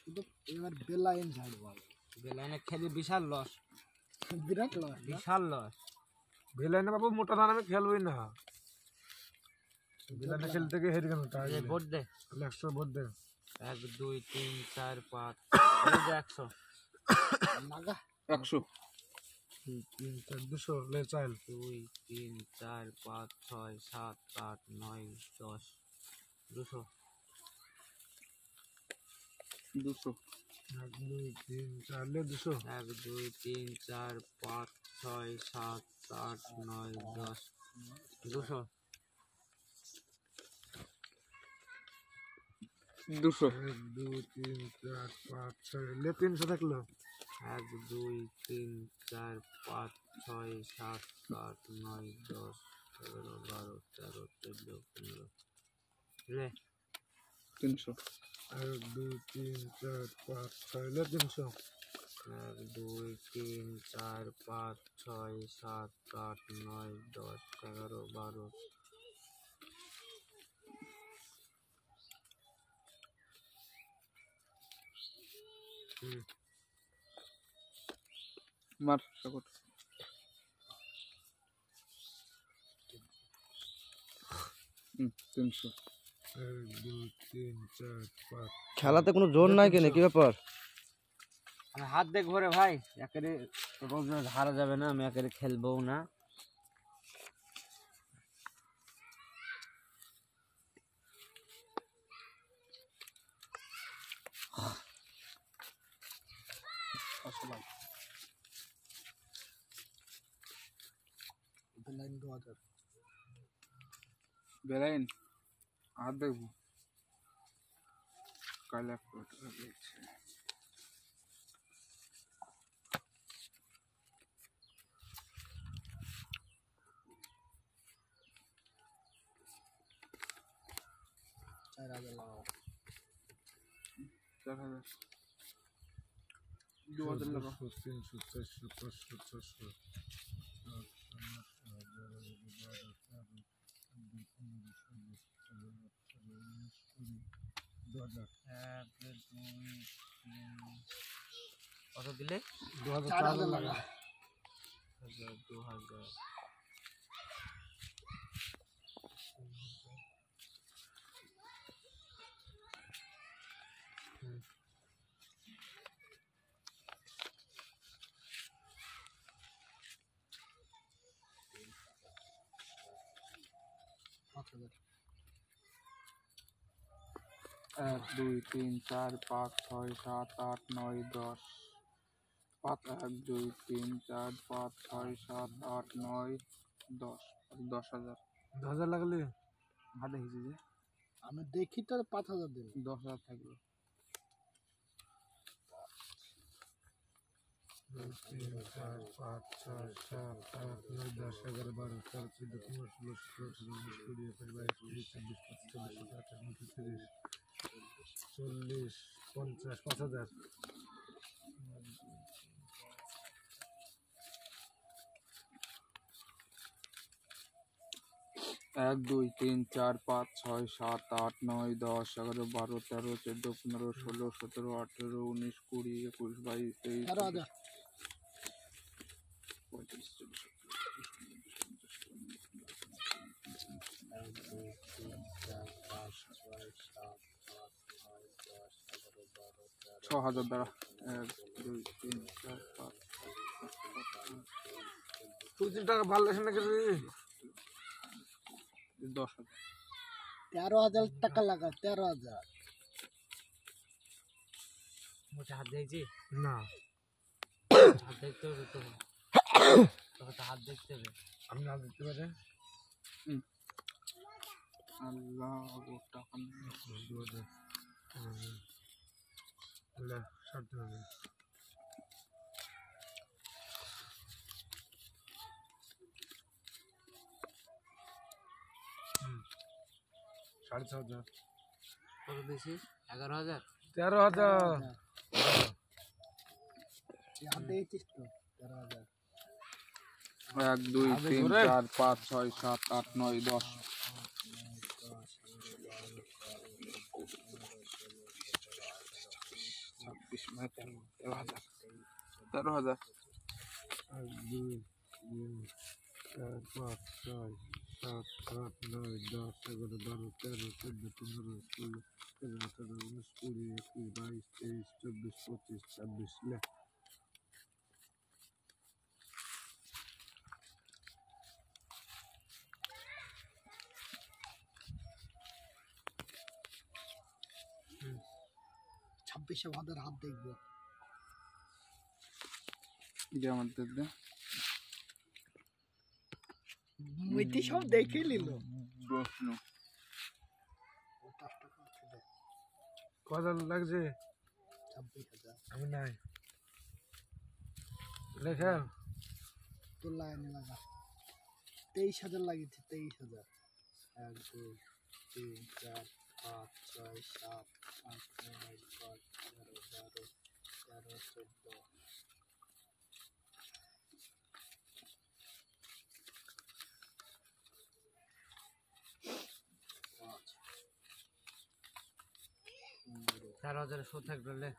শুধু এবার বেলাইন ছাড়বো বেলাইনে খেলে বিশাল লস বিরাট লস বিশাল লস বেলাইনে বাবু মোটা ধান আমি খেলবই না বেলাইনে খেলতে গিয়ে হেরে গেল ভোট দে 100 ভোট দে 1 2 3 4 5 100 নাগা 100 3 4 200 ले चल 2 3 4 5 6 7 8 9 10 200 200 1 2 3 4 ले 200 1 2 3 4 5 6 7 8 9 10 200 200 1 2 3 4 5 6 ले 300 देख लो 1 2 3 4 5 6 7 8 9 10 11 12 13 14 15 ले 300 1 2 3 4 5 6 ले 300 1 2 3 4 5 6 7 8 9 10 11 12 मार सकट 300 1 2 3 4 5 খেলাতে কোনো জোর নাই কেন কি ব্যাপার আমি হাত দেখ ভরে ভাই একেরে রোজ রোজ হারা যাবে না আমি একেরে খেলবো না আসলে বেলাইন 2000 বেলাইন হাত দেখবো কাল এক টাকা দিয়েছে लाओ 4000 2000 लगाओ 300 400 500 600 কত দিলে 2000 লাগা 2000 1 2 3 4 5 6 7 8 9 10 5 1 2 3 4 5 6 7 8 9 10 10000 10000 লাগলে হাতে হিসে যে আমি দেখি তো 5000 দিন 10000 থাকবে 2 3 4 5 6 7 8 9 10 11 12 13 14 15 16 17 18 19 20 21 22 23 24 25 5000 1 2 3 4 5 6 7 8 9 10 11 12 13 14 15 16 17 18 19 20 21 22 23 6000 দ্বারা 1 2 3 4 5 2-3 টাকা ভালো লাগছে না কি 10000 13000 টাকা লাগা 13000 মোটা হাত দিয়েছি না হাত দেখতে হবে তো তবে হাত দেখতে হবে আমি হাত দেখতে পারে আল্লাহ টাকা লে শর্ট হবে 6500 কত দিছিস 11000 13000 হাত দিয়েছিস তো 13000 1 2 3 4 5 6 7 8 9 10 11 12 13 14 15 16 17 18 19 20 21 22 23 24 25 26 27 28 29 30 20 মানে 13,000 13,000 1 2 3 4 5 6 7 8 9 10 11 12 13 14 15 16 17 18 19 20 21 22 23 24 25 26 লে ছাব্বিশে ভাদের হাত দেখবো যে আমাদের দে মুইতি সব দেখে নিল প্রশ্ন কত লাগছে 26,000 আমি নাই লেখা তোর লাইনে লাগা 23,000 লাগিয়েছে 23,000 1 2 3 4 5 6 7 8 9 10 11 12 13 14 4,000 শো থাকলো লে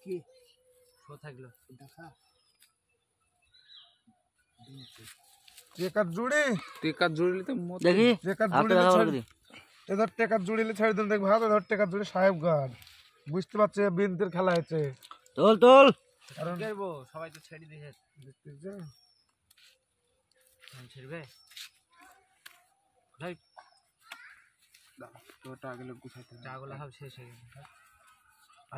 কি শো থাকলো দেখা টেকা জুড়িলে তো দেখি টেকা হাতে জুড়িলে দেখা ছাড় বলে দি এদের টেকা জুড়িলে ছাড় দেন দেখ ভালো ধর টেকা জুড়ে সাহেবগঞ্জ বুঝতে পারছে বিনতির খেলা হয়েছে তোল তোল কারণ করবো সবাই তো ছেড়ে দিয়েছে দেখতে যা ছেড়বে তোটা আগে লোক গুছাইতে চাগুলো সব শেষ হয়ে গেছে